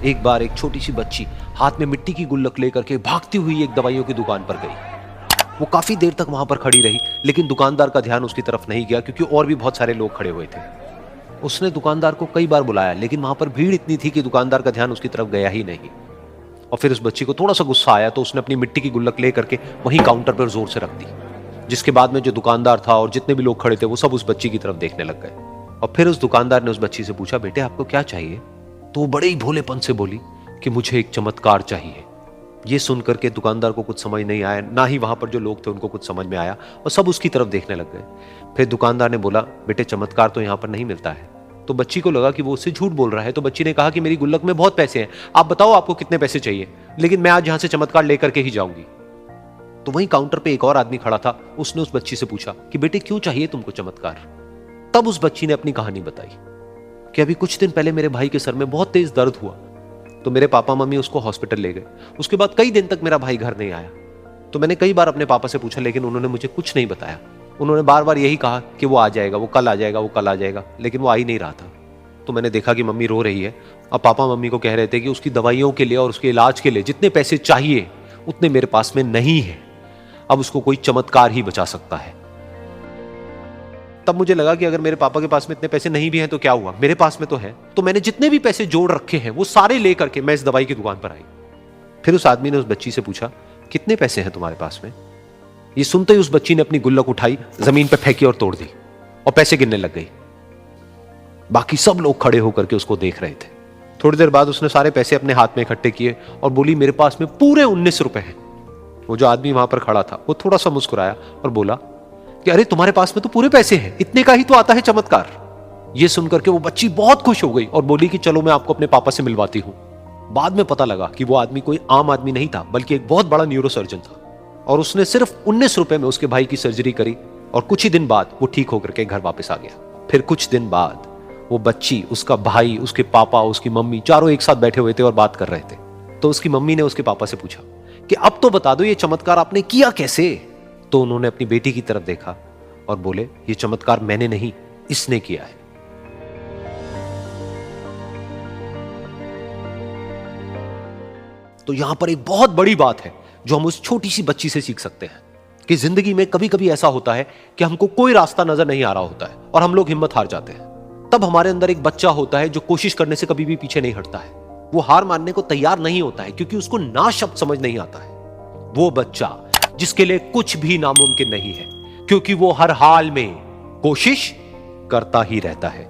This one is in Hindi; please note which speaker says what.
Speaker 1: एक बार एक छोटी सी बच्ची हाथ में मिट्टी की गुल्लक लेकर के भागती हुई एक दवाइयों की दुकान पर गई। वो काफी देर तक वहां पर खड़ी रही, लेकिन दुकानदार का ध्यान उसकी तरफ नहीं गया क्योंकि और भी बहुत सारे लोग खड़े हुए थे। उसने दुकानदार को कई बार बुलाया, लेकिन वहां पर भीड़ इतनी थी कि दुकानदार का ध्यान उसकी तरफ गया ही नहीं। और फिर उस बच्ची को थोड़ा सा गुस्सा आया तो उसने अपनी मिट्टी की गुल्लक लेकर के वहीं काउंटर पर जोर से रख दी, जिसके बाद में जो दुकानदार था और जितने भी लोग खड़े थे वो सब उस बच्ची की तरफ देखने लग गए। और फिर उस दुकानदार ने उस बच्ची से पूछा, बेटे आपको क्या चाहिए? तो वो बड़े ही भोलेपन से बोली कि मुझे एक चमत्कार चाहिए। ये सुनकर के दुकानदार को कुछ समझ नहीं आया, ना ही वहां पर जो लोग थे उनको कुछ समझ में आया, और सब उसकी तरफ देखने लग गए। फिर दुकानदार ने बोला, बेटे चमत्कार तो यहाँ पर नहीं मिलता है। तो बच्ची को लगा कि वो उससे झूठ बोल रहा है, तो बच्ची ने कहा कि मेरी गुल्लक में बहुत पैसे हैं, आप बताओ आपको कितने पैसे चाहिए, लेकिन मैं आज यहां से चमत्कार लेकर के ही जाऊंगी। तो वहीं काउंटर पे एक और आदमी खड़ा था, उसने उस बच्ची से पूछा कि बेटे क्यों चाहिए तुमको चमत्कार? तब उस बच्ची ने अपनी कहानी बताई कि अभी कुछ दिन पहले मेरे भाई के सर में बहुत तेज दर्द हुआ, तो मेरे पापा मम्मी उसको हॉस्पिटल ले गए। उसके बाद कई दिन तक मेरा भाई घर नहीं आया। तो मैंने कई बार अपने पापा से पूछा, लेकिन उन्होंने मुझे कुछ नहीं बताया। उन्होंने बार बार यही कहा कि वो आ जाएगा, वो कल आ जाएगा, वो कल आ जाएगा, लेकिन वो आ ही नहीं रहा था। तो मैंने देखा कि मम्मी रो रही है। अब पापा मम्मी को कह रहे थे कि उसकी दवाइयों के लिए और उसके इलाज के लिए जितने पैसे चाहिए उतने मेरे पास में नहीं है, अब उसको कोई चमत्कार ही बचा सकता है। तब मुझे लगा कि अगर मेरे पापा के पास में इतने पैसे नहीं भी हैं तो क्या हुआ, मेरे पास में तो है। तो मैंने जितने भी पैसे जोड़ रखे हैं वो सारे लेकर के मैं इस दवाई की दुकान पर आई। फिर उस आदमी ने उस बच्ची से पूछा, कितने पैसे हैं तुम्हारे पास में? ये सुनते ही उस बच्ची ने अपनी गुल्लक उठाई, जमीन पर फेंकी और तोड़ दी और पैसे गिनने लग गई। बाकी सब लोग खड़े होकर के उसको देख रहे थे। थोड़ी देर बाद उसने सारे पैसे अपने हाथ में इकट्ठे किए और बोली, मेरे पास में पूरे 19 रुपए हैं। वो जो आदमी वहां पर खड़ा था वो थोड़ा सा मुस्कुराया और बोला कि अरे तुम्हारे पास में तो पूरे पैसे हैं, इतने का ही तो आता है चमत्कार। ये सुनकर के वो बच्ची बहुत खुश हो गई और बोली कि चलो मैं आपको अपने पापा से मिलवाती हूं। बाद में पता लगा कि वो आदमी कोई आम आदमी नहीं था, बल्कि एक बहुत बड़ा न्यूरोसर्जन था, और उसने सिर्फ 19 रुपए में उसके भाई की सर्जरी करी और कुछ ही दिन बाद वो ठीक होकर के घर वापस आ गया। फिर कुछ दिन बाद वो बच्ची, उसका भाई, उसके पापा, उसकी मम्मी चारों एक साथ बैठे हुए थे और बात कर रहे थे। तो उसकी मम्मी ने उसके पापा से पूछा कि अब तो बता दो ये चमत्कार आपने किया कैसे? तो उन्होंने अपनी बेटी की तरफ देखा और बोले, ये चमत्कार मैंने नहीं, इसने किया है। तो यहां पर एक बहुत बड़ी बात है जो हम उस छोटी सी बच्ची से सीख सकते हैं कि जिंदगी में कभी कभी ऐसा होता है कि हमको कोई रास्ता नजर नहीं आ रहा होता है और हम लोग हिम्मत हार जाते हैं। तब हमारे अंदर एक बच्चा होता है जो कोशिश करने से कभी भी पीछे नहीं हटता है। वो हार मानने को तैयार नहीं होता है क्योंकि उसको ना शब्द समझ नहीं आता है। वो बच्चा जिसके लिए कुछ भी नामुमकिन नहीं है, क्योंकि वो हर हाल में कोशिश करता ही रहता है।